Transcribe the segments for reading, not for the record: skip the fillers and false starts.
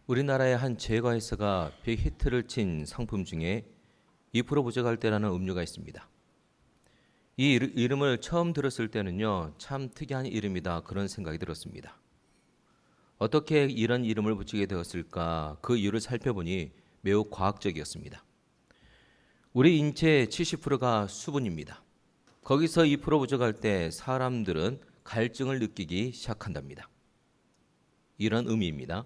우리나라의 한 제과회사가 빅히트를 친 상품 중에 2% 부족할 때라는 음료가 있습니다. 이 이름을 처음 들었을 때는요, 참 특이한 이름이다 그런 생각이 들었습니다. 어떻게 이런 이름을 붙이게 되었을까 그 이유를 살펴보니 매우 과학적이었습니다. 우리 인체의 70%가 수분입니다. 거기서 2% 부족할 때 사람들은 갈증을 느끼기 시작한답니다. 이런 의미입니다.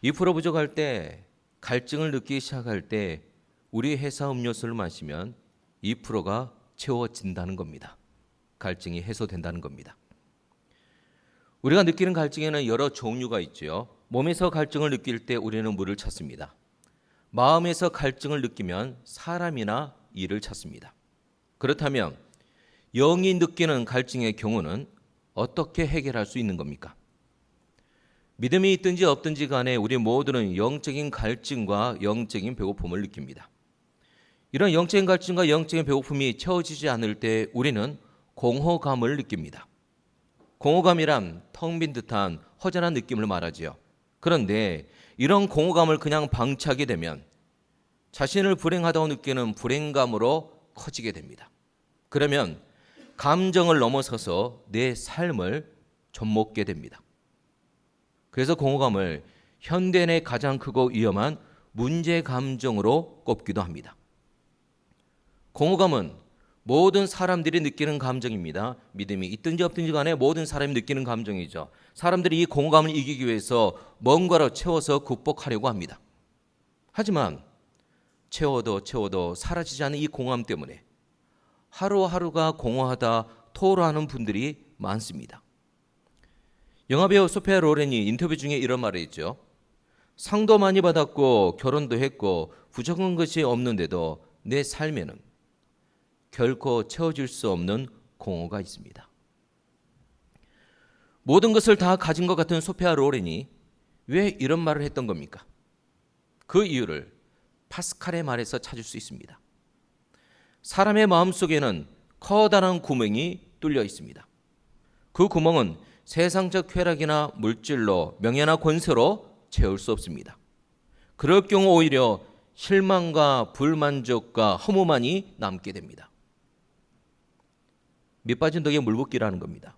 2% 부족할 때 갈증을 느끼기 시작할 때 우리 회사 음료수를 마시면 2%가 채워진다는 겁니다. 갈증이 해소된다는 겁니다. 우리가 느끼는 갈증에는 여러 종류가 있죠. 몸에서 갈증을 느낄 때 우리는 물을 찾습니다. 마음에서 갈증을 느끼면 사람이나 일을 찾습니다. 그렇다면 영이 느끼는 갈증의 경우는 어떻게 해결할 수 있는 겁니까? 믿음이 있든지 없든지 간에 우리 모두는 영적인 갈증과 영적인 배고픔을 느낍니다. 이런 영적인 갈증과 영적인 배고픔이 채워지지 않을 때 우리는 공허감을 느낍니다. 공허감이란 텅 빈 듯한 허전한 느낌을 말하지요. 그런데 이런 공허감을 그냥 방치하게 되면 자신을 불행하다고 느끼는 불행감으로 커지게 됩니다. 그러면 감정을 넘어서서 내 삶을 좀먹게 됩니다. 그래서 공허감을 현대인의 가장 크고 위험한 문제 감정으로 꼽기도 합니다. 공허감은 모든 사람들이 느끼는 감정입니다. 믿음이 있든지 없든지 간에 모든 사람이 느끼는 감정이죠. 사람들이 이 공허감을 이기기 위해서 뭔가로 채워서 극복하려고 합니다. 하지만 채워도 사라지지 않는 이 공허감 때문에 하루하루가 공허하다 토로하는 분들이 많습니다. 영화배우 소피아 로렌이 인터뷰 중에 이런 말을 했죠. 상도 많이 받았고 결혼도 했고 부족한 것이 없는데도 내 삶에는 결코 채워질 수 없는 공허가 있습니다. 모든 것을 다 가진 것 같은 소피아 로렌이 왜 이런 말을 했던 겁니까? 그 이유를 파스칼의 말에서 찾을 수 있습니다. 사람의 마음속에는 커다란 구멍이 뚫려 있습니다. 그 구멍은 세상적 쾌락이나 물질로 명예나 권세로 채울 수 없습니다. 그럴 경우 오히려 실망과 불만족과 허무만이 남게 됩니다. 밑빠진 덕에 물붓기라는 겁니다.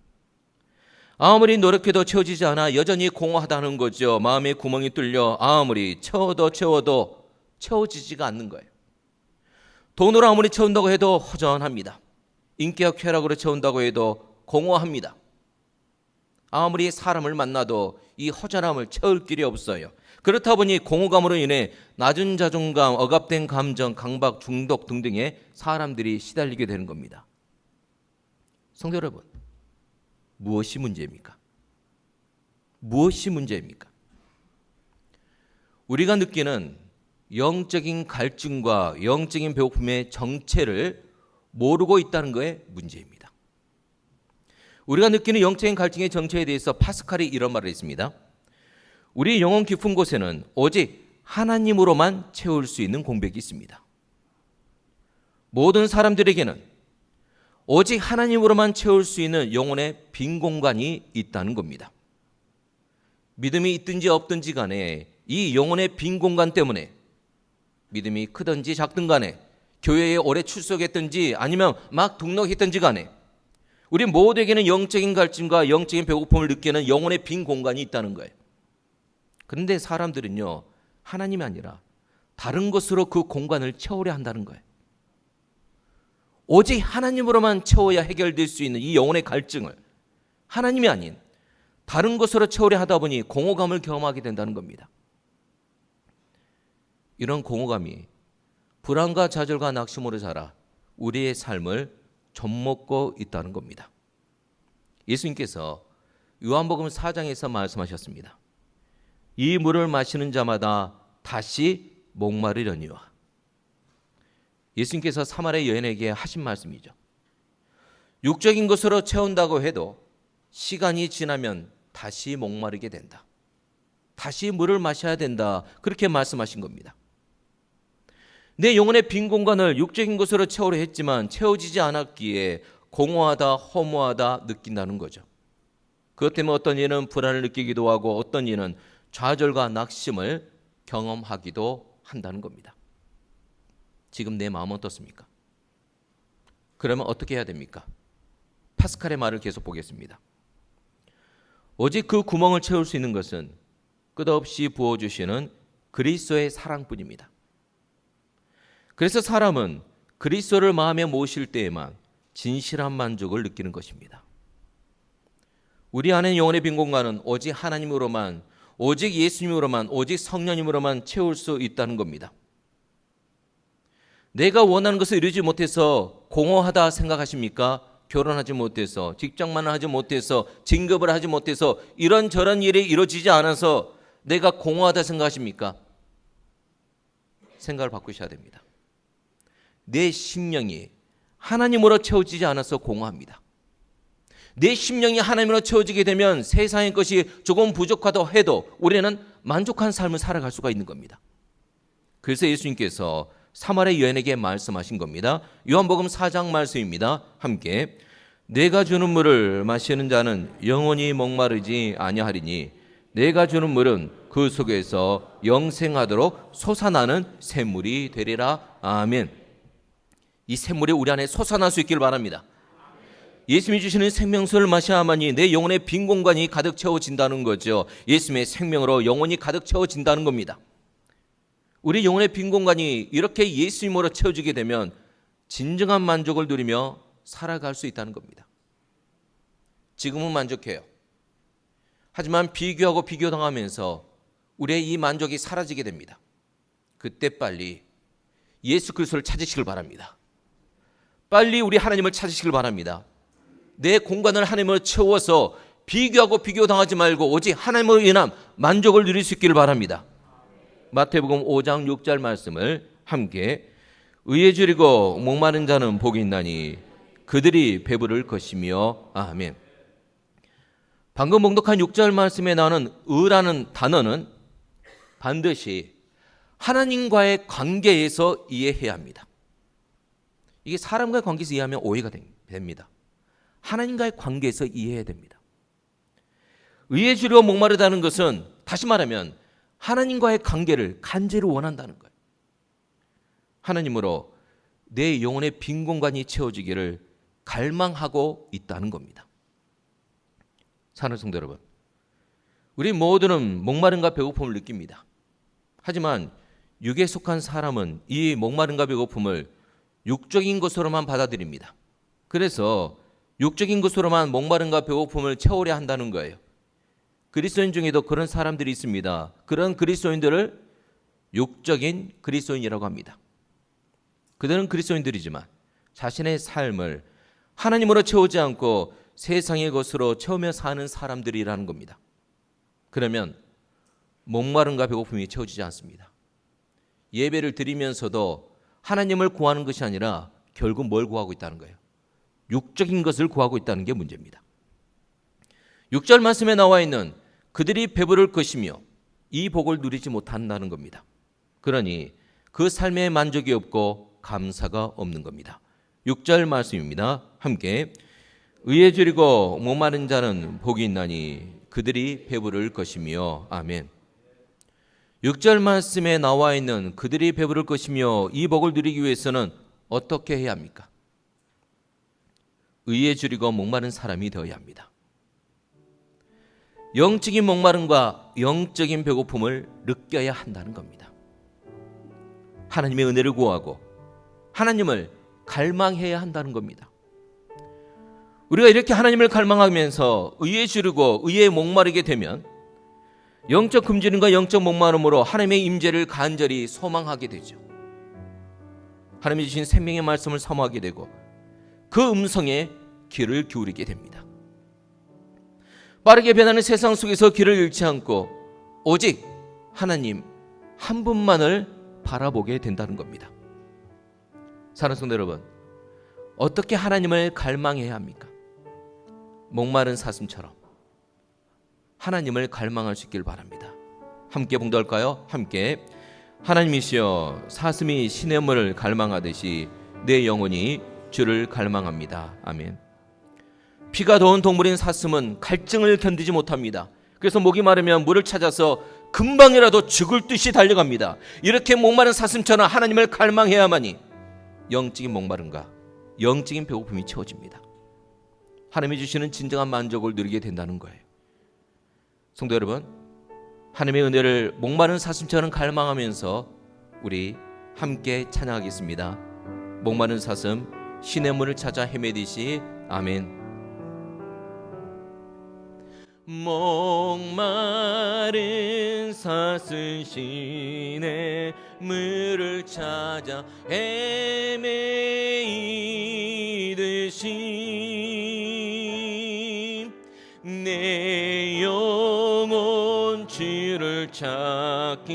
아무리 노력해도 채워지지 않아 여전히 공허하다는 거죠. 마음의 구멍이 뚫려 아무리 채워도 채워지지가 않는 거예요. 돈으로 아무리 채운다고 해도 허전합니다. 인기와 쾌락으로 채운다고 해도 공허합니다. 아무리 사람을 만나도 이 허전함을 채울 길이 없어요. 그렇다 보니 공허감으로 인해 낮은 자존감, 억압된 감정, 강박, 중독 등등에 사람들이 시달리게 되는 겁니다. 성도 여러분, 무엇이 문제입니까? 무엇이 문제입니까? 우리가 느끼는 영적인 갈증과 영적인 배고픔의 정체를 모르고 있다는 것에 문제입니다. 우리가 느끼는 영적인 갈증의 정체에 대해서 파스칼이 이런 말을 했습니다. 우리 영혼 깊은 곳에는 오직 하나님으로만 채울 수 있는 공백이 있습니다. 모든 사람들에게는 오직 하나님으로만 채울 수 있는 영혼의 빈 공간이 있다는 겁니다. 믿음이 있든지 없든지 간에 이 영혼의 빈 공간 때문에 믿음이 크든지 작든 간에 교회에 오래 출석했든지 아니면 막 등록했든지 간에 우리 모두에게는 영적인 갈증과 영적인 배고픔을 느끼는 영혼의 빈 공간이 있다는 거예요. 그런데 사람들은요, 하나님이 아니라 다른 것으로 그 공간을 채우려 한다는 거예요. 오직 하나님으로만 채워야 해결될 수 있는 이 영혼의 갈증을 하나님이 아닌 다른 것으로 채우려 하다 보니 공허감을 경험하게 된다는 겁니다. 이런 공허감이 불안과 좌절과 낙심으로 자라 우리의 삶을 좀먹고 있다는 겁니다. 예수님께서 요한복음 4장에서 말씀하셨습니다. 이 물을 마시는 자마다 다시 목마르려니와. 예수님께서 사마리아 여인에게 하신 말씀이죠. 육적인 것으로 채운다고 해도 시간이 지나면 다시 목마르게 된다. 다시 물을 마셔야 된다. 그렇게 말씀하신 겁니다. 내 영혼의 빈 공간을 육적인 것으로 채우려 했지만 채워지지 않았기에 공허하다, 허무하다 느낀다는 거죠. 그것 때문에 어떤 이는 불안을 느끼기도 하고 어떤 이는 좌절과 낙심을 경험하기도 한다는 겁니다. 지금 내 마음은 어떻습니까? 그러면 어떻게 해야 됩니까? 파스칼의 말을 계속 보겠습니다. 오직 그 구멍을 채울 수 있는 것은 끝없이 부어주시는 그리스도의 사랑뿐입니다. 그래서 사람은 그리스도를 마음에 모실 때에만 진실한 만족을 느끼는 것입니다. 우리 안에 영혼의 빈 공간은 오직 하나님으로만, 오직 예수님으로만, 오직 성령님으로만 채울 수 있다는 겁니다. 내가 원하는 것을 이루지 못해서 공허하다 생각하십니까? 결혼하지 못해서, 직장만을 하지 못해서, 진급을 하지 못해서, 이런저런 일이 이루어지지 않아서 내가 공허하다 생각하십니까? 생각을 바꾸셔야 됩니다. 내 심령이 하나님으로 채워지지 않아서 공허합니다. 내 심령이 하나님으로 채워지게 되면 세상의 것이 조금 부족하다 해도 우리는 만족한 삶을 살아갈 수가 있는 겁니다. 그래서 예수님께서 사마리아 여인에게 말씀하신 겁니다. 요한복음 4장 말씀입니다. 함께 내가 주는 물을 마시는 자는 영원히 목마르지 아니하리니 내가 주는 물은 그 속에서 영생하도록 솟아나는 샘물이 되리라. 아멘. 이 샘물이 우리 안에 솟아날 수 있기를 바랍니다. 예수님이 주시는 생명수를 마셔야만이 내 영혼의 빈 공간이 가득 채워진다는 거죠. 예수님의 생명으로 영혼이 가득 채워진다는 겁니다. 우리 영혼의 빈 공간이 이렇게 예수님으로 채워지게 되면 진정한 만족을 누리며 살아갈 수 있다는 겁니다. 지금은 만족해요. 하지만 비교하고 비교당하면서 우리의 이 만족이 사라지게 됩니다. 그때 빨리 예수 그리스도를 찾으시길 바랍니다. 빨리 우리 하나님을 찾으시길 바랍니다. 내 공간을 하나님으로 채워서 비교하고 비교당하지 말고 오직 하나님으로 인한 만족을 누릴 수 있기를 바랍니다. 마태복음 5장 6절 말씀을 함께 의에 줄이고 목마른 자는 복이 있나니 그들이 배부를 것이며. 아멘. 방금 봉독한 6절 말씀에 나오는 의라는 단어는 반드시 하나님과의 관계에서 이해해야 합니다. 이게 사람과의 관계에서 이해하면 오해가 됩니다. 하나님과의 관계에서 이해해야 됩니다. 의에 줄이고 목마르다는 것은 다시 말하면 하나님과의 관계를 간절히 원한다는 거예요. 하나님으로 내 영혼의 빈 공간이 채워지기를 갈망하고 있다는 겁니다. 사랑하는 성도 여러분, 우리 모두는 목마름과 배고픔을 느낍니다. 하지만 육에 속한 사람은 이 목마름과 배고픔을 육적인 것으로만 받아들입니다. 그래서 육적인 것으로만 목마름과 배고픔을 채우려 한다는 거예요. 그리스도인 중에도 그런 사람들이 있습니다. 그런 그리스도인들을 육적인 그리스도인이라고 합니다. 그들은 그리스도인들이지만 자신의 삶을 하나님으로 채우지 않고 세상의 것으로 채우며 사는 사람들이라는 겁니다. 그러면 목마름과 배고픔이 채워지지 않습니다. 예배를 드리면서도 하나님을 구하는 것이 아니라 결국 뭘 구하고 있다는 거예요? 육적인 것을 구하고 있다는 게 문제입니다. 6절 말씀에 나와 있는 그들이 배부를 것이며 이 복을 누리지 못한다는 겁니다. 그러니 그 삶에 만족이 없고 감사가 없는 겁니다. 6절 말씀입니다. 함께 의에 줄이고 목마른 자는 복이 있나니 그들이 배부를 것이며. 아멘. 6절 말씀에 나와 있는 그들이 배부를 것이며 이 복을 누리기 위해서는 어떻게 해야 합니까? 의에 줄이고 목마른 사람이 되어야 합니다. 영적인 목마름과 영적인 배고픔을 느껴야 한다는 겁니다. 하나님의 은혜를 구하고 하나님을 갈망해야 한다는 겁니다. 우리가 이렇게 하나님을 갈망하면서 의에 줄이고 의에 목마르게 되면 영적 굶주림과 영적 목마름으로 하나님의 임재를 간절히 소망하게 되죠. 하나님이 주신 생명의 말씀을 사모하게 되고 그 음성에 귀를 기울이게 됩니다. 빠르게 변하는 세상 속에서 귀를 잃지 않고 오직 하나님 한 분만을 바라보게 된다는 겁니다. 사랑하는 성도 여러분, 어떻게 하나님을 갈망해야 합니까? 목마른 사슴처럼 하나님을 갈망할 수 있길 바랍니다. 함께 봉독할까요? 함께 하나님이시여 사슴이 시냇물을 갈망하듯이 내 영혼이 주를 갈망합니다. 아멘. 피가 더운 동물인 사슴은 갈증을 견디지 못합니다. 그래서 목이 마르면 물을 찾아서 금방이라도 죽을 듯이 달려갑니다. 이렇게 목마른 사슴처럼 하나님을 갈망해야만이 영적인 목마름과 영적인 배고픔이 채워집니다. 하나님이 주시는 진정한 만족을 누리게 된다는 거예요. 성도 여러분, 하나님의 은혜를 목마른 사슴처럼 갈망하면서 우리 함께 찬양하겠습니다. 목마른 사슴 신의 문을 찾아 헤매듯이. 아멘. 목마른 사슴 신의 문을 찾아 헤매이듯이 내 영혼 주를 찾기에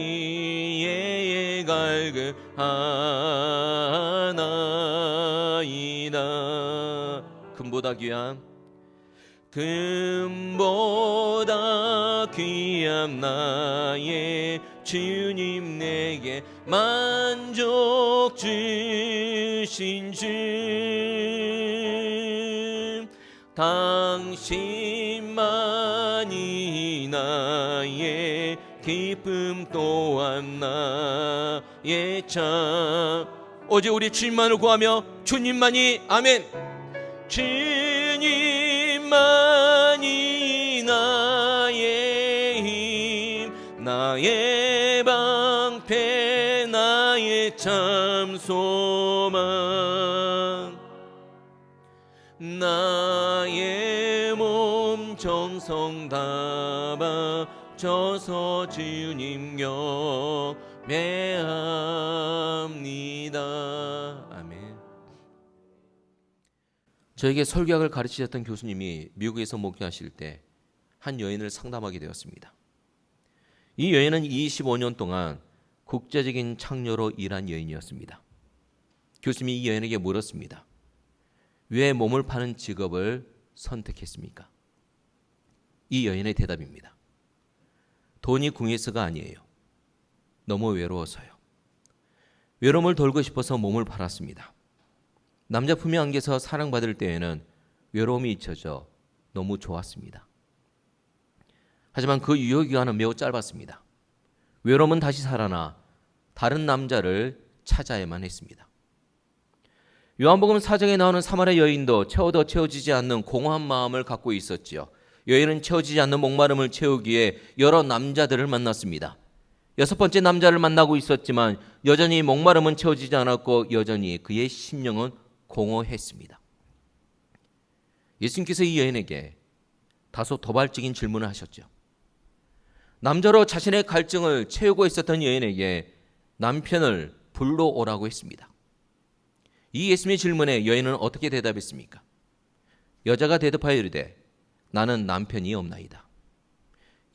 갈급하나이다. 금보다 귀한 나의 주님, 내게 만족 주신 주, 당신만이 나의 기쁨 또한 나의 참. 오직 우리 주님만을 구하며 주님만이. 아멘. 주님만이 나의 힘, 나의 방패, 나의 참 소망, 나의 몸 정성 다 바쳐서 주님 경배합니다. 아멘. 저에게 설교학을 가르치셨던 교수님이 미국에서 목회하실 때 한 여인을 상담하게 되었습니다. 이 여인은 25년 동안 국제적인 창녀로 일한 여인이었습니다. 교수님이 이 여인에게 물었습니다. 왜 몸을 파는 직업을 선택했습니까? 이 여인의 대답입니다. 돈이 궁해서가 아니에요. 너무 외로워서요. 외로움을 덜고 싶어서 몸을 팔았습니다. 남자 품에 안겨서 사랑받을 때에는 외로움이 잊혀져 너무 좋았습니다. 하지만 그 유효기간은 매우 짧았습니다. 외로움은 다시 살아나 다른 남자를 찾아야만 했습니다. 요한복음 4장에 나오는 사마리아 여인도 채워도 채워지지 않는 공허한 마음을 갖고 있었지요. 여인은 채워지지 않는 목마름을 채우기에 여러 남자들을 만났습니다. 6번째 남자를 만나고 있었지만 여전히 목마름은 채워지지 않았고 여전히 그의 심령은 공허했습니다. 예수님께서 이 여인에게 다소 도발적인 질문을 하셨죠. 남자로 자신의 갈증을 채우고 있었던 여인에게 남편을 불러오라고 했습니다. 이 예수님의 질문에 여인은 어떻게 대답했습니까? 여자가 대답하여 이르되 나는 남편이 없나이다.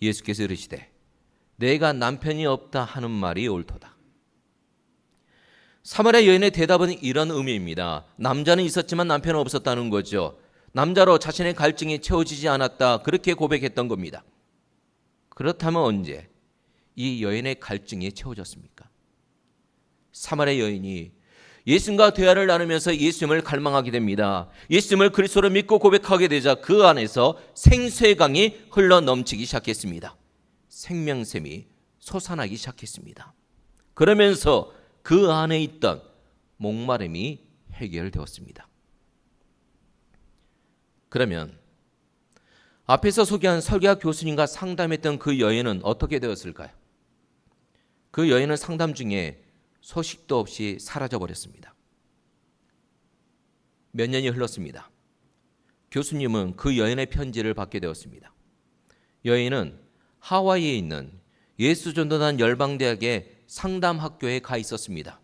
예수께서 이르시되 내가 남편이 없다 하는 말이 옳도다. 사마리아 여인의 대답은 이런 의미입니다. 남자는 있었지만 남편은 없었다는 거죠. 남자로 자신의 갈증이 채워지지 않았다, 그렇게 고백했던 겁니다. 그렇다면 언제 이 여인의 갈증이 채워졌습니까? 사마리아 여인이 예수님과 대화를 나누면서 예수님을 갈망하게 됩니다. 예수님을 그리스도로 믿고 고백하게 되자 그 안에서 생수의 강이 흘러넘치기 시작했습니다. 생명샘이 솟아나기 시작했습니다. 그러면서 그 안에 있던 목마름이 해결되었습니다. 그러면 앞에서 소개한 설교학 교수님과 상담했던 그 여인은 어떻게 되었을까요? 그 여인은 상담 중에 소식도 없이 사라져버렸습니다. 몇 년이 흘렀습니다. 교수님은 그 여인의 편지를 받게 되었습니다. 여인은 하와이에 있는 예수전도단 열방대학의 상담학교에 가 있었습니다.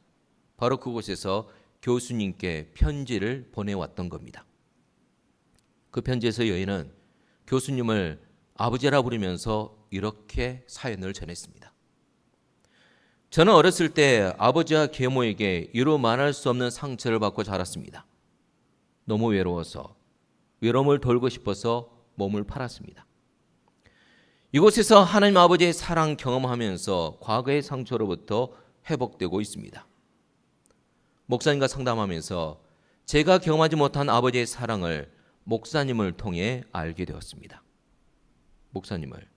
바로 그곳에서 교수님께 편지를 보내왔던 겁니다. 그 편지에서 여인은 교수님을 아버지라 부르면서 이렇게 사연을 전했습니다. 저는 어렸을 때 아버지와 계모에게 이루 말할 수 없는 상처를 받고 자랐습니다. 너무 외로워서 외로움을 덜고 싶어서 몸을 팔았습니다. 이곳에서 하나님 아버지의 사랑 경험하면서 과거의 상처로부터 회복되고 있습니다. 목사님과 상담하면서 제가 경험하지 못한 아버지의 사랑을 목사님을 통해 알게 되었습니다. 목사님을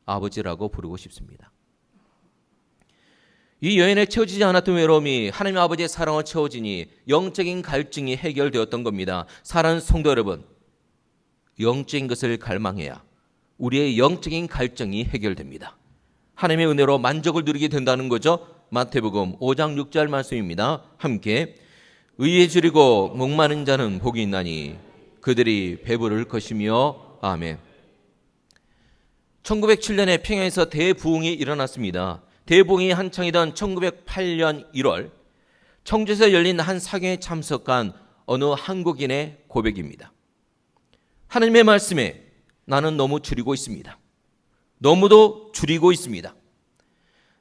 아버지라고 부르고 싶습니다. 이 여인의 채워지지 않았던 외로움이 하나님 아버지의 사랑으로 채워지니 영적인 갈증이 해결되었던 겁니다. 사랑하는 성도 여러분, 영적인 것을 갈망해야 우리의 영적인 갈증이 해결됩니다. 하나님의 은혜로 만족을 누리게 된다는 거죠. 마태복음 5장 6절 말씀입니다. 함께 의에 줄이고 목마른 자는 복이 있나니 그들이 배부를 것이며. 아멘. 1907년에 평양에서 대부흥이 일어났습니다. 대부흥이 한창이던 1908년 1월 청주에서 열린 한 사경에 참석한 어느 한국인의 고백입니다. 하나님의 말씀에 나는 너무 줄이고 있습니다. 너무도 줄이고 있습니다.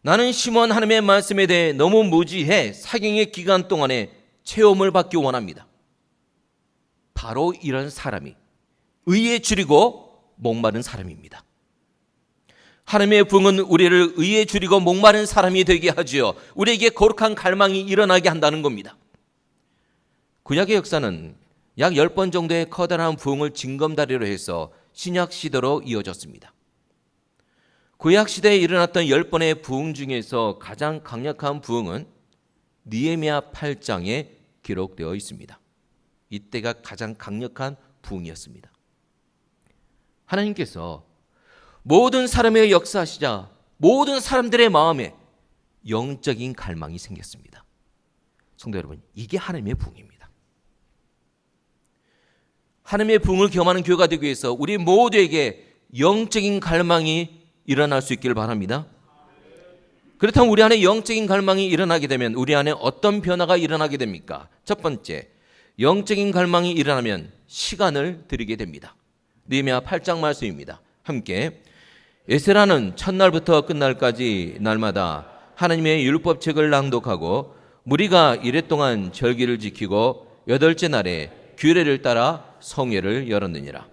나는 심오한 하나님의 말씀에 대해 너무 무지해 사경의 기간 동안에 체험을 받기 원합니다. 바로 이런 사람이 의에 줄이고 목마른 사람입니다. 하나님의 부흥은 우리를 의에 줄이고 목마른 사람이 되게 하지요. 우리에게 거룩한 갈망이 일어나게 한다는 겁니다. 구약의 역사는 약 10번 정도의 커다란 부흥을 징검다리로 해서 신약 시대로 이어졌습니다. 구약 시대에 일어났던 10번의 부흥 중에서 가장 강력한 부흥은 느헤미야 8장에 기록되어 있습니다. 이때가 가장 강력한 부흥이었습니다. 하나님께서 모든 사람의 역사하시자 모든 사람들의 마음에 영적인 갈망이 생겼습니다. 성도 여러분, 이게 하나님의 부흥입니다. 하나님의 부흥을 경험하는 교회가 되기 위해서 우리 모두에게 영적인 갈망이 일어날 수 있기를 바랍니다. 그렇다면 우리 안에 영적인 갈망이 일어나게 되면 우리 안에 어떤 변화가 일어나게 됩니까? 첫 번째, 영적인 갈망이 일어나면 시간을 드리게 됩니다. 느헤미야 8장 말씀입니다. 함께 에스라는 첫날부터 끝날까지 날마다 하나님의 율법책을 낭독하고 무리가 이랫동안 절기를 지키고 8째 날에 규례를 따라 성회를 열었느니라.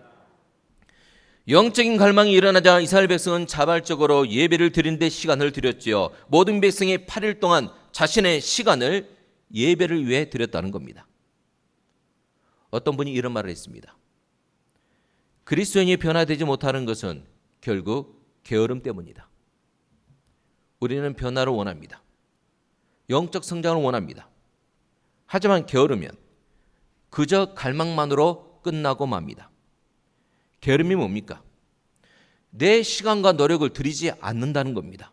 영적인 갈망이 일어나자 이스라엘 백성은 자발적으로 예배를 드린 데 시간을 들였지요. 모든 백성이 8일 동안 자신의 시간을 예배를 위해 드렸다는 겁니다. 어떤 분이 이런 말을 했습니다. 그리스도인이 변화되지 못하는 것은 결국 게으름 때문이다. 우리는 변화를 원합니다. 영적 성장을 원합니다. 하지만 게으르면 그저 갈망만으로 끝나고 맙니다. 게으름이 뭡니까? 내 시간과 노력을 들이지 않는다는 겁니다.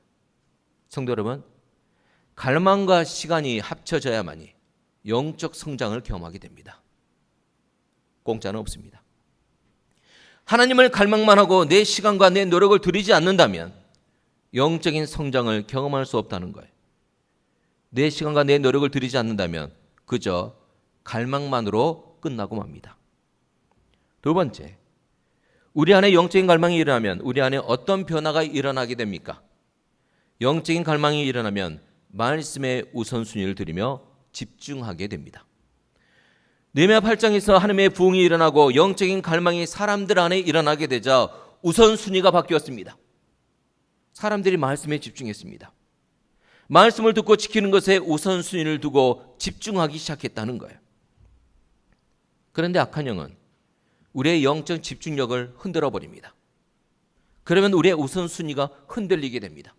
성도 여러분, 갈망과 시간이 합쳐져야만이 영적 성장을 경험하게 됩니다. 공짜는 없습니다. 하나님을 갈망만 하고 내 시간과 내 노력을 들이지 않는다면 영적인 성장을 경험할 수 없다는 거예요. 내 시간과 내 노력을 들이지 않는다면 그저 갈망만으로 끝나고 맙니다. 두 번째, 우리 안에 영적인 갈망이 일어나면 우리 안에 어떤 변화가 일어나게 됩니까? 영적인 갈망이 일어나면 말씀에 우선순위를 드리며 집중하게 됩니다. 느헤미야 8장에서 하나님의 부흥이 일어나고 영적인 갈망이 사람들 안에 일어나게 되자 우선순위가 바뀌었습니다. 사람들이 말씀에 집중했습니다. 말씀을 듣고 지키는 것에 우선순위를 두고 집중하기 시작했다는 거예요. 그런데 악한 영은 우리의 영적 집중력을 흔들어 버립니다. 그러면 우리의 우선순위가 흔들리게 됩니다.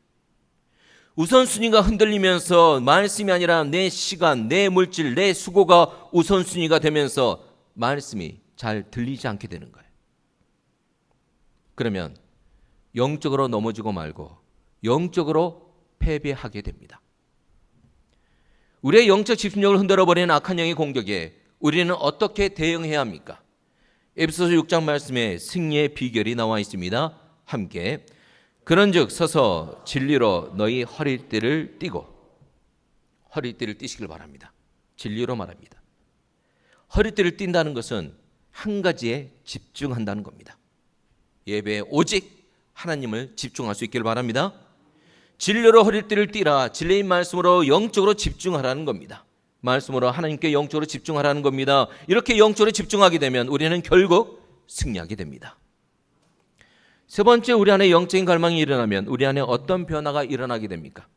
우선순위가 흔들리면서 말씀이 아니라 내 시간, 내 물질, 내 수고가 우선순위가 되면서 말씀이 잘 들리지 않게 되는 거예요. 그러면 영적으로 넘어지고 말고 영적으로 패배하게 됩니다. 우리의 영적 집중력을 흔들어버리는 악한 영의 공격에 우리는 어떻게 대응해야 합니까? 에베소서 6장 말씀에 승리의 비결이 나와 있습니다. 함께 그런즉 서서 진리로 너희 허리띠를 띠고, 허리띠를 띠시길 바랍니다. 진리로 말합니다. 허리띠를 띈다는 것은 한 가지에 집중한다는 겁니다. 예배에 오직 하나님을 집중할 수 있길 바랍니다. 진리로 허리띠를 띠라. 진리의 말씀으로 영적으로 집중하라는 겁니다. 말씀으로 하나님께 영적으로 집중하라는 겁니다. 이렇게 영적으로 집중하게 되면 우리는 결국 승리하게 됩니다. 세 번째, 우리 안에 영적인 갈망이 일어나면 우리 안에 어떤 변화가 일어나게 됩니까?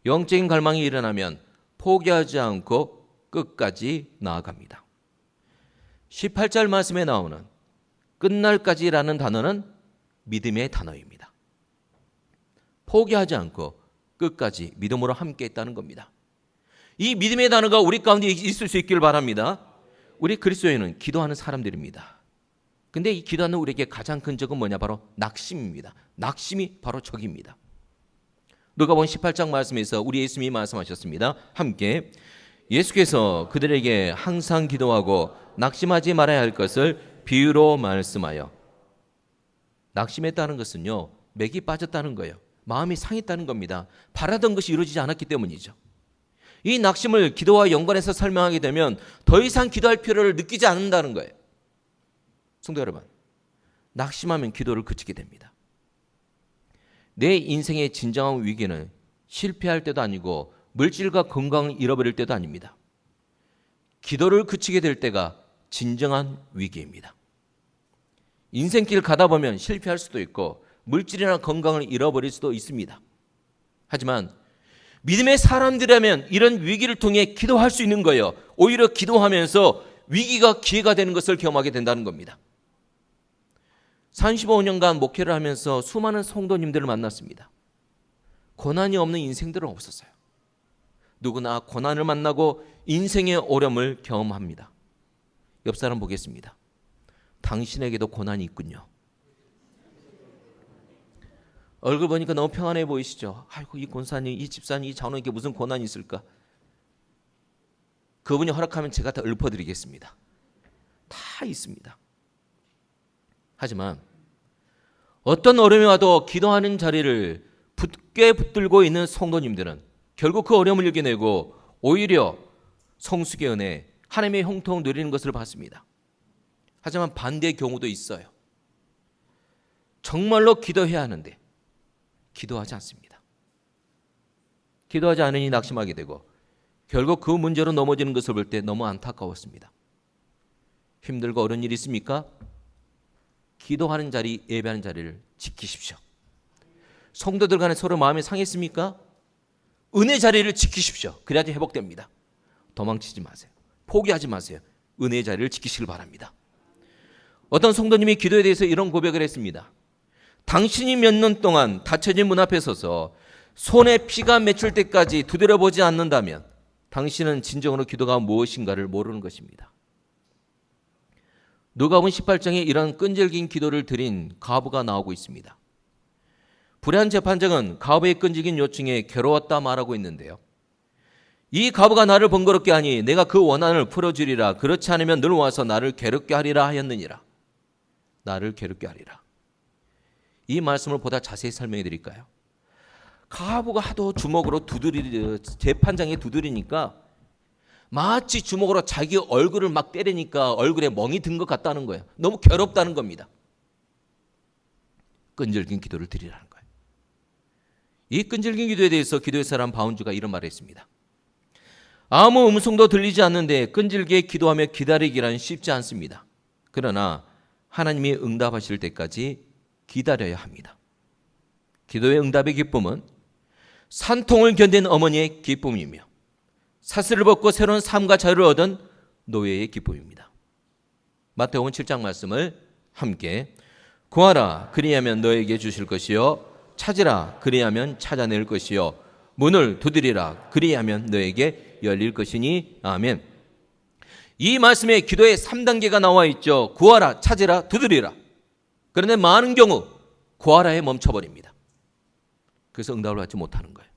영적인 갈망이 일어나면 포기하지 않고 끝까지 나아갑니다. 18절 말씀에 나오는 끝날까지라는 단어는 믿음의 단어입니다. 포기하지 않고 끝까지 믿음으로 함께 했다는 겁니다. 이 믿음의 단어가 우리 가운데 있을 수 있기를 바랍니다. 우리 그리스도인은 기도하는 사람들입니다. 근데 이 기도하는 우리에게 가장 큰 적은 뭐냐? 바로 낙심입니다. 낙심이 바로 적입니다. 누가복음 18장 말씀에서 우리 예수님이 말씀하셨습니다. 함께 예수께서 그들에게 항상 기도하고 낙심하지 말아야 할 것을 비유로 말씀하여. 낙심했다는 것은요, 맥이 빠졌다는 거예요. 마음이 상했다는 겁니다. 바라던 것이 이루어지지 않았기 때문이죠. 이 낙심을 기도와 연관해서 설명하게 되면 더 이상 기도할 필요를 느끼지 않는다는 거예요. 성도 여러분, 낙심하면 기도를 그치게 됩니다. 내 인생의 진정한 위기는 실패할 때도 아니고 물질과 건강을 잃어버릴 때도 아닙니다. 기도를 그치게 될 때가 진정한 위기입니다. 인생길 가다 보면 실패할 수도 있고 물질이나 건강을 잃어버릴 수도 있습니다. 하지만 믿음의 사람들이라면 이런 위기를 통해 기도할 수 있는 거예요. 오히려 기도하면서 위기가 기회가 되는 것을 경험하게 된다는 겁니다. 35년간 목회를 하면서 수많은 성도님들을 만났습니다. 고난이 없는 인생들은 없었어요. 누구나 고난을 만나고 인생의 어려움을 경험합니다. 옆 사람 보겠습니다. 당신에게도 고난이 있군요. 얼굴 보니까 너무 평안해 보이시죠? 아이고, 이 권사님, 이 집사님, 이 장로님께 무슨 고난이 있을까? 그분이 허락하면 제가 다 읊어드리겠습니다. 다 있습니다. 하지만 어떤 어려움이 와도 기도하는 자리를 굳게 붙들고 있는 성도님들은 결국 그 어려움을 이겨내고 오히려 성숙의 은혜, 하나님의 형통 누리는 것을 봤습니다. 하지만 반대의 경우도 있어요. 정말로 기도해야 하는데 기도하지 않습니다. 기도하지 않으니 낙심하게 되고 결국 그 문제로 넘어지는 것을 볼 때 너무 안타까웠습니다. 힘들고 어려운 일이 있습니까? 기도하는 자리, 예배하는 자리를 지키십시오. 성도들 간에 서로 마음이 상했습니까? 은혜 자리를 지키십시오. 그래야지 회복됩니다. 도망치지 마세요. 포기하지 마세요. 은혜 자리를 지키시길 바랍니다. 어떤 성도님이 기도에 대해서 이런 고백을 했습니다. 당신이 몇 년 동안 닫혀진 문 앞에 서서 손에 피가 맺힐 때까지 두드려보지 않는다면 당신은 진정으로 기도가 무엇인가를 모르는 것입니다. 누가복음 18장에 이런 끈질긴 기도를 드린 가부가 나오고 있습니다. 불의한 재판장은 가부의 끈질긴 요청에 괴로웠다 말하고 있는데요. 이 가부가 나를 번거롭게 하니 내가 그 원한을 풀어주리라. 그렇지 않으면 늘 와서 나를 괴롭게 하리라 하였느니라. 나를 괴롭게 하리라. 이 말씀을 보다 자세히 설명해 드릴까요? 가부가 하도 주먹으로 재판장에 두드리니까 마치 주먹으로 자기 얼굴을 막 때리니까 얼굴에 멍이 든 것 같다는 거예요. 너무 괴롭다는 겁니다. 끈질긴 기도를 드리라는 거예요. 이 끈질긴 기도에 대해서 기도의 사람 바운주가 이런 말을 했습니다. 아무 음성도 들리지 않는데 끈질기게 기도하며 기다리기란 쉽지 않습니다. 그러나 하나님이 응답하실 때까지 기다려야 합니다. 기도의 응답의 기쁨은 산통을 견딘 어머니의 기쁨이며 사슬을 벗고 새로운 삶과 자유를 얻은 노예의 기쁨입니다. 마태복음 7장 말씀을 함께 구하라 그리하면 너에게 주실 것이요 찾으라 그리하면 찾아낼 것이요 문을 두드리라 그리하면 너에게 열릴 것이니 아멘. 이 말씀에 기도의 3단계가 나와 있죠. 구하라, 찾으라, 두드리라. 그런데 많은 경우 구하라에 멈춰버립니다. 그래서 응답을 받지 못하는 거예요.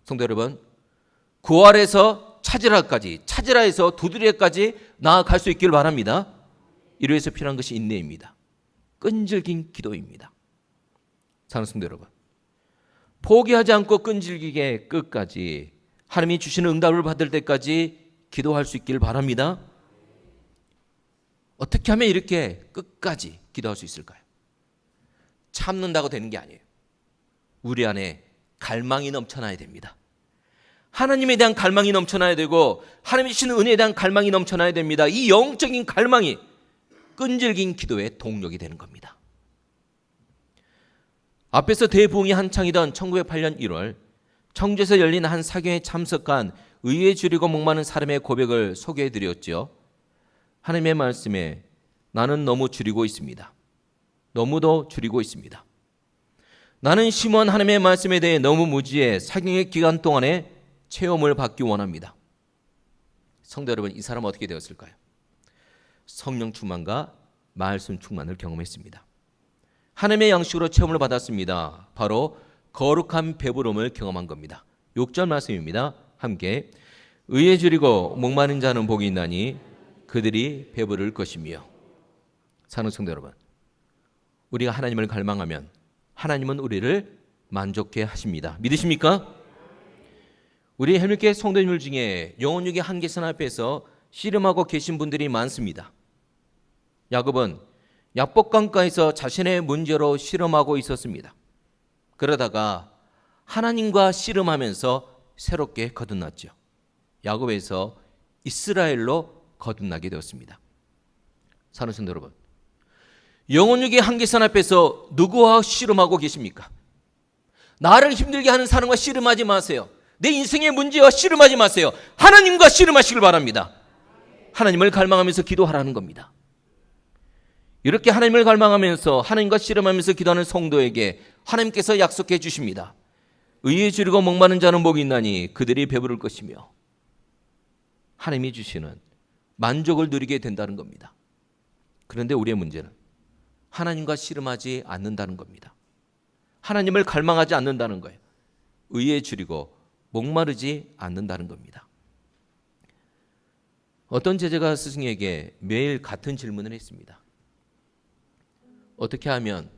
성도 여러분, 구하라에서 찾으라까지, 찾으라에서 두드리라까지 나아갈 수 있기를 바랍니다. 이를 위해서 필요한 것이 인내입니다. 끈질긴 기도입니다. 사랑하는 성도 여러분, 포기하지 않고 끈질기게 끝까지 하나님이 주시는 응답을 받을 때까지 기도할 수 있기를 바랍니다. 어떻게 하면 이렇게 끝까지 기도할 수 있을까요? 참는다고 되는 게 아니에요. 우리 안에 갈망이 넘쳐나야 됩니다. 하나님에 대한 갈망이 넘쳐나야 되고 하나님이 주시는 은혜에 대한 갈망이 넘쳐나야 됩니다. 이 영적인 갈망이 끈질긴 기도의 동력이 되는 겁니다. 앞에서 대부흥이 한창이던 1908년 1월 청주에서 열린 한 사경에 참석한 의에 줄이고 목마른 사람의 고백을 소개해 드렸죠. 하나님의 말씀에 나는 너무 줄이고 있습니다. 너무도 줄이고 있습니다. 나는 심오한 하나님의 말씀에 대해 너무 무지해 사경의 기간 동안에 체험을 받기 원합니다. 성도 여러분, 이 사람은 어떻게 되었을까요? 성령 충만과 말씀 충만을 경험했습니다. 하나님의 양식으로 체험을 받았습니다. 바로 거룩한 배부름을 경험한 겁니다. 6절 말씀입니다. 함께 의에 줄이고 목마른 자는 복이 있나니 그들이 배부를 것이며. 사는 성도 여러분, 우리가 하나님을 갈망하면 하나님은 우리를 만족해 하십니다. 믿으십니까? 우리 헬미교회 성도님들 중에 영혼육의 한계선 앞에서 씨름하고 계신 분들이 많습니다. 야곱은 약복강가에서 자신의 문제로 씨름하고 있었습니다. 그러다가 하나님과 씨름하면서 새롭게 거듭났죠. 야곱에서 이스라엘로 거듭나게 되었습니다. 사는 성도 여러분, 영혼육의 한계선 앞에서 누구와 씨름하고 계십니까? 나를 힘들게 하는 사람과 씨름하지 마세요. 내 인생의 문제와 씨름하지 마세요. 하나님과 씨름하시길 바랍니다. 하나님을 갈망하면서 기도하라는 겁니다. 이렇게 하나님을 갈망하면서 하나님과 씨름하면서 기도하는 성도에게 하나님께서 약속해 주십니다. 의에 줄이고 목마른 자는 복이 있나니 그들이 배부를 것이며. 하나님이 주시는 만족을 누리게 된다는 겁니다. 그런데 우리의 문제는 하나님과 씨름하지 않는다는 겁니다. 하나님을 갈망하지 않는다는 거예요. 의에 줄이고 목마르지 않는다는 겁니다. 어떤 제자가 스승에게 매일 같은 질문을 했습니다. 어떻게 하면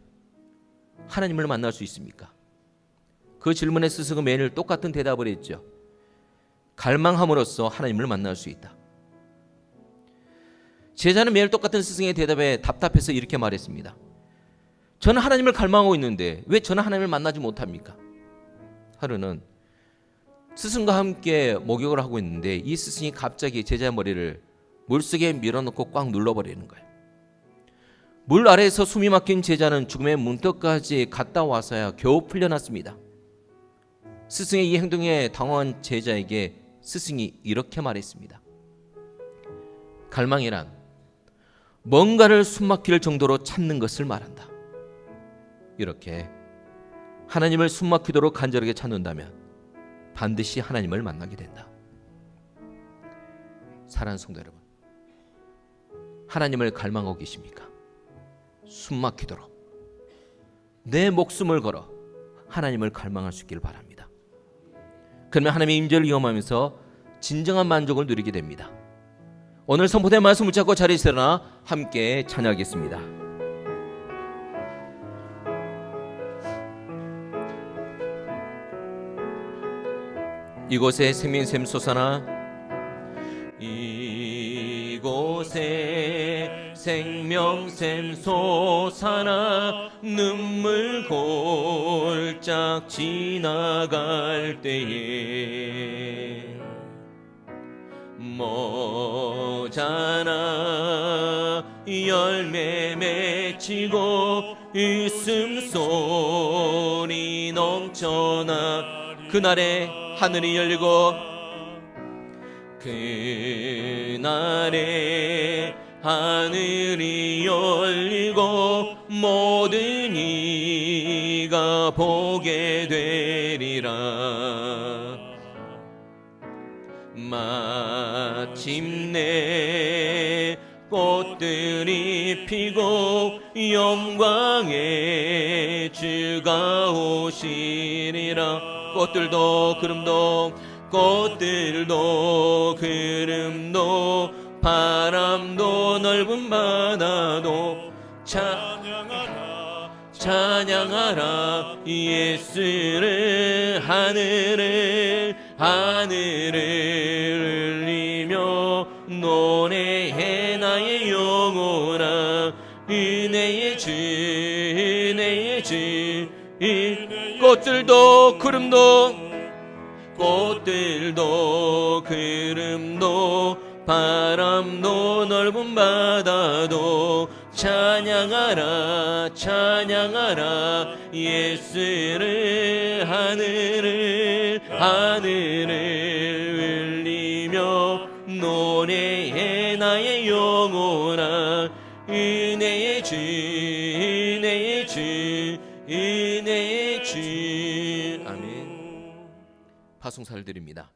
하나님을 만날 수 있습니까? 그 질문에 스승은 매일 똑같은 대답을 했죠. 갈망함으로써 하나님을 만날 수 있다. 제자는 매일 똑같은 스승의 대답에 답답해서 이렇게 말했습니다. 저는 하나님을 갈망하고 있는데 왜 저는 하나님을 만나지 못합니까? 하루는 스승과 함께 목욕을 하고 있는데 이 스승이 갑자기 제자의 머리를 물속에 밀어넣고 꽉 눌러버리는 거예요. 물 아래에서 숨이 막힌 제자는 죽음의 문턱까지 갔다 와서야 겨우 풀려났습니다. 스승의 이 행동에 당황한 제자에게 스승이 이렇게 말했습니다. 갈망이란 뭔가를 숨막힐 정도로 찾는 것을 말한다. 이렇게 하나님을 숨막히도록 간절하게 찾는다면 반드시 하나님을 만나게 된다. 사랑하는 성도 여러분, 하나님을 갈망하고 계십니까? 숨막히도록 내 목숨을 걸어 하나님을 갈망할 수 있기를 바랍니다. 그러면 하나님의 임재를 이용하면서 진정한 만족을 누리게 됩니다. 오늘 선포된 말씀 붙잡고 자리에서 일어나 함께 찬양하겠습니다. 이곳에 생명샘 솟아나, 이곳에 생명샘 솟아나, 눈물 골짝 지나갈 때에 모자나 열매 맺히고 웃음소리 넘쳐나, 그날에 하늘이 열리고, 그날에 하늘이 열리고 모든 이가 보게 되리라. 마침내 꽃들이 피고 영광의 주가 오시리라. 꽃들도 구름도, 꽃들도 구름도, 바람도 넓은 바다도 찬양하라, 찬양하라. 예수를 하늘을 울리며 노래해 나의 영혼아. 은혜의 주, 은혜의 주. 꽃들도 구름도, 꽃들도 구름도, 바람도 넓은 바다도 찬양하라, 찬양하라. 예수를 하늘을 울리며 노래해 나의 영혼아. 은혜의 주, 은혜의 주, 은혜의 아멘. 파송사를 드립니다.